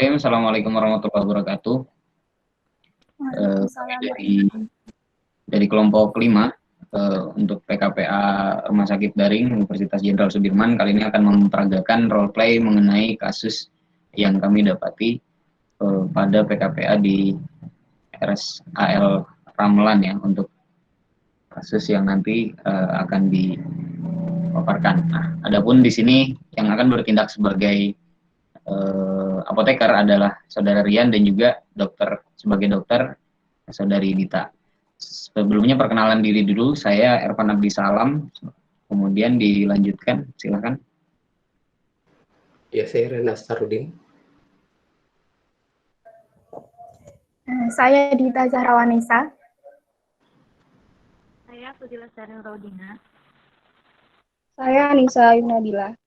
Bismillahirrahmanirrahim. Assalamualaikum warahmatullahi wabarakatuh. Kami Waalaikumsalam. dari kelompok 5 untuk PKPA Rumah Sakit Daring Universitas Jenderal Sudirman kali ini akan memperagakan role play mengenai kasus yang kami dapati pada PKPA di RSAL Ramelan ya, untuk kasus yang nanti akan dipaparkan. Nah, adapun di sini yang akan bertindak sebagai apoteker adalah Saudara Rian dan juga sebagai dokter Saudari Dita. Sebelumnya perkenalan diri dulu, saya Ervan Abdi Salam, kemudian dilanjutkan, silakan. Ya, saya Rena Starudin. Saya Dita Zahrawanisa. Saya Fudila Saril Raudina. Saya Nisa Yunadila.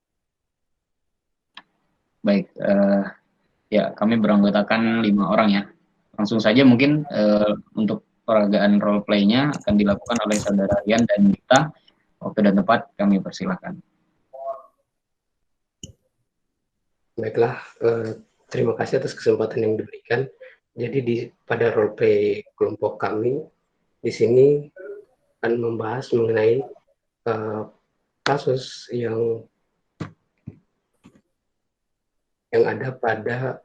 Baik, ya kami beranggotakan 5 orang ya. Langsung saja mungkin untuk peragaan role play-nya akan dilakukan oleh Saudara Rian dan Dita. Waktu dan tempat kami persilakan. Baiklah, terima kasih atas kesempatan yang diberikan. Jadi pada role play kelompok kami di sini akan membahas mengenai kasus yang ada pada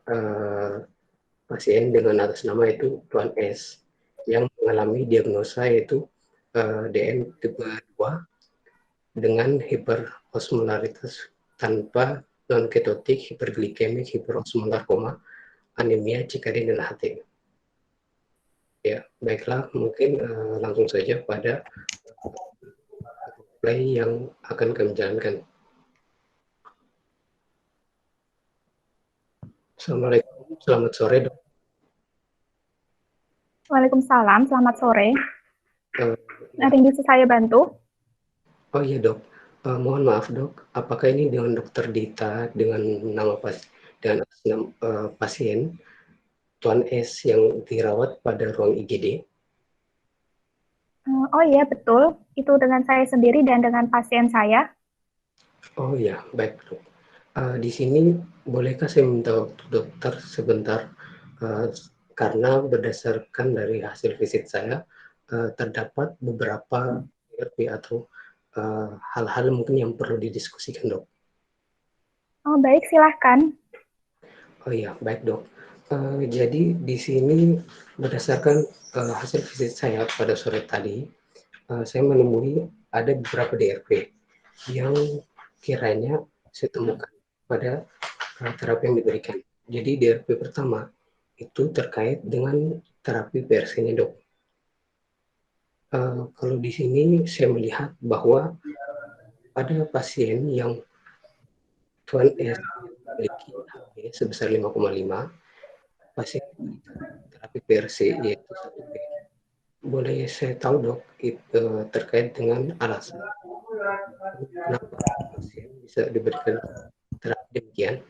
pasien dengan atas nama itu Tuan S yang mengalami diagnosa yaitu DM tipe 2 dengan hiperosmolaritas tanpa non-ketotik, hiperglikemik, hiperosmolar koma, anemia, CKD, dan HT. Ya, baiklah, mungkin langsung saja pada play yang akan kami jalankan. Assalamualaikum, selamat sore dok. Waalaikumsalam, selamat sore. Ada yang bisa saya bantu? Oh iya dok, mohon maaf dok, apakah ini dengan dokter Dita dengan nama pasien Tuan S yang dirawat pada ruang IGD? Oh iya, betul. Itu dengan saya sendiri dan dengan pasien saya. Oh iya, baik dok. Di sini bolehkah saya minta waktu dokter sebentar, karena berdasarkan dari hasil visit saya terdapat beberapa DRP atau hal-hal mungkin yang perlu didiskusikan dok. Oh baik, silahkan. Oh iya, baik dok. Jadi di sini berdasarkan hasil visit saya pada sore tadi, saya menemui ada beberapa DRP yang kiranya saya temukan pada terapi yang diberikan. Jadi DRP pertama itu terkait dengan terapi PRC-nya dok. Kalau di sini saya melihat bahwa pada pasien yang Tuan S memiliki HB sebesar 5,5, pasien terapi PRC yaitu 1B. Boleh saya tahu dok, terkait dengan alasan kenapa pasien bisa diberikan terapi demikian?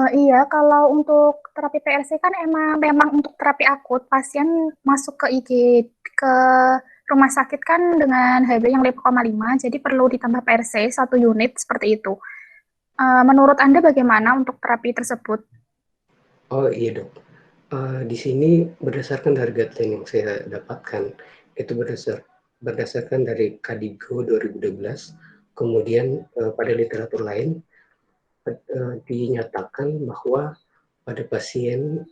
Iya, kalau untuk terapi PRC kan memang untuk terapi akut, pasien masuk ke ke rumah sakit kan dengan HB yang 5,5, jadi perlu ditambah PRC 1 unit seperti itu. Menurut Anda bagaimana untuk terapi tersebut? Oh iya dok, di sini berdasarkan dari guideline yang saya dapatkan itu berdasarkan dari KDIGO 2012, kemudian pada literatur lain dinyatakan bahwa pada pasien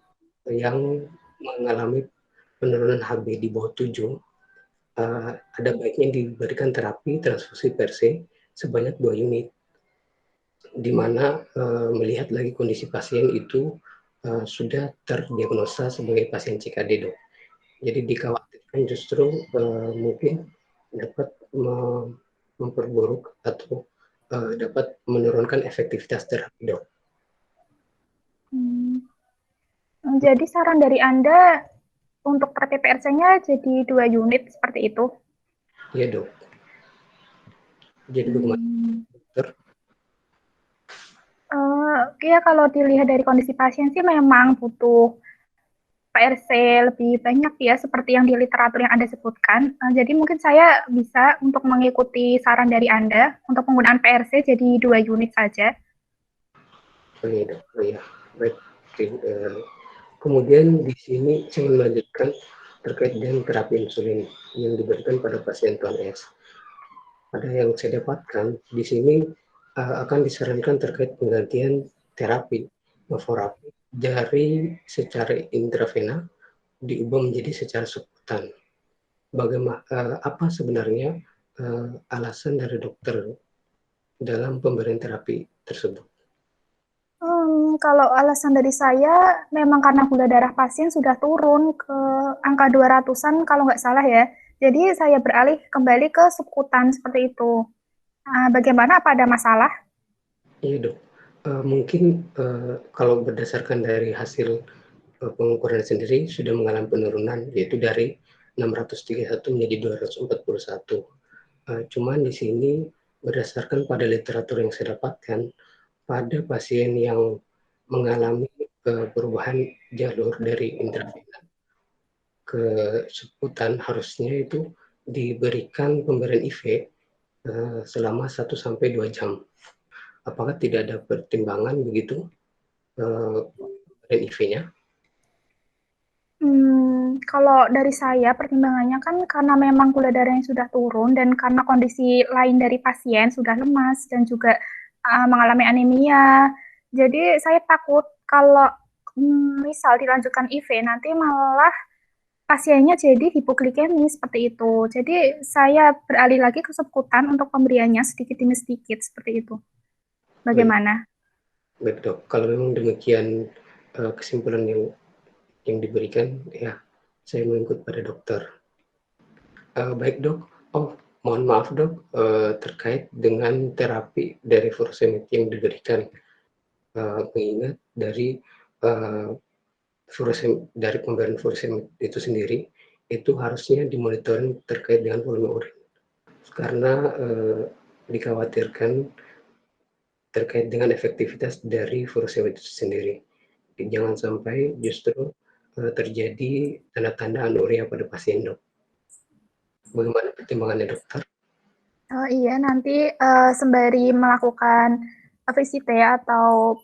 yang mengalami penurunan HB di bawah 7, ada baiknya diberikan terapi transfusi PRC sebanyak 2 unit, di mana melihat lagi kondisi pasien itu sudah terdiagnosa sebagai pasien CKD dok. Jadi dikhawatirkan justru mungkin dapat memperburuk atau dapat menurunkan efektivitas terapi dok. Jadi saran dari Anda untuk terapi PRC-nya jadi 2 unit seperti itu? Iya dok. Jadi bagaimana dokter? Ya kalau dilihat dari kondisi pasien sih memang butuh PRC lebih banyak ya, seperti yang di literatur yang Anda sebutkan. Jadi mungkin saya bisa untuk mengikuti saran dari Anda untuk penggunaan PRC jadi 2 unit saja. Oke, Dok. Oh, ya. Baik. Oke, kemudian di sini saya melanjutkan terkait dengan terapi insulin yang diberikan pada pasien Tuan S. Pada yang saya dapatkan di sini akan disarankan terkait penggantian terapi fluorourapi dari secara intravena diubah menjadi secara subkutan. Bagaimana apa sebenarnya alasan dari dokter dalam pemberian terapi tersebut? Kalau alasan dari saya, memang karena gula darah pasien sudah turun ke angka 200-an kalau nggak salah ya. Jadi saya beralih kembali ke subkutan seperti itu. Bagaimana, apa ada masalah? Iya, Dok. Mungkin kalau berdasarkan dari hasil pengukuran sendiri sudah mengalami penurunan, yaitu dari 631 menjadi 241. Cuman di sini berdasarkan pada literatur yang saya dapatkan, pada pasien yang mengalami perubahan jalur dari intravena ke subkutan harusnya itu diberikan pemberian IV selama 1-2 jam. Apakah tidak ada pertimbangan begitu pemberian IV-nya? Kalau dari saya pertimbangannya kan karena memang gula darahnya sudah turun dan karena kondisi lain dari pasien sudah lemas dan juga mengalami anemia. Jadi saya takut kalau misal dilanjutkan IV nanti malah pasiennya jadi hipoglikemi seperti itu. Jadi saya beralih lagi ke subkutan untuk pemberiannya sedikit demi sedikit seperti itu. Bagaimana? Baik, Dok. Kalau memang demikian kesimpulan yang diberikan, ya saya mengikut pada dokter. Baik, Dok. Mohon maaf, Dok, terkait dengan terapi dari furosemid yang diberikan. Mengingat dari dari pemberian furosemid itu sendiri, itu harusnya dimonitoring terkait dengan volume urin. Karena dikhawatirkan terkait dengan efektivitas dari furosemid itu sendiri. Jangan sampai justru terjadi tanda-tanda anuria pada pasien, Dok. Bagaimana pertimbangannya, dokter? Oh iya, nanti sembari melakukan VCT atau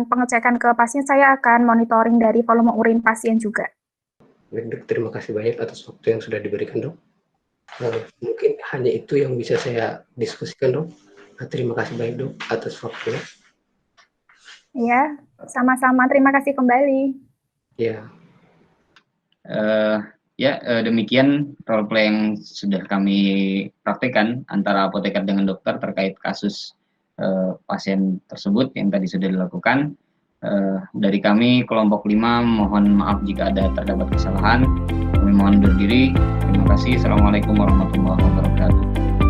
pengecekan ke pasien, saya akan monitoring dari volume urin pasien juga. Baik, Dok, terima kasih banyak atas waktu yang sudah diberikan, Dok. Mungkin hanya itu yang bisa saya diskusikan, Dok. Terima kasih banyak, Dok, atas waktunya. Iya, sama-sama. Terima kasih kembali. Ya. Demikian role play yang sudah kami praktekkan antara apoteker dengan dokter terkait kasus pasien tersebut yang tadi sudah dilakukan. Dari kami kelompok 5 mohon maaf jika ada terdapat kesalahan. Kami mohon undur diri. Terima kasih. Assalamualaikum warahmatullahi wabarakatuh.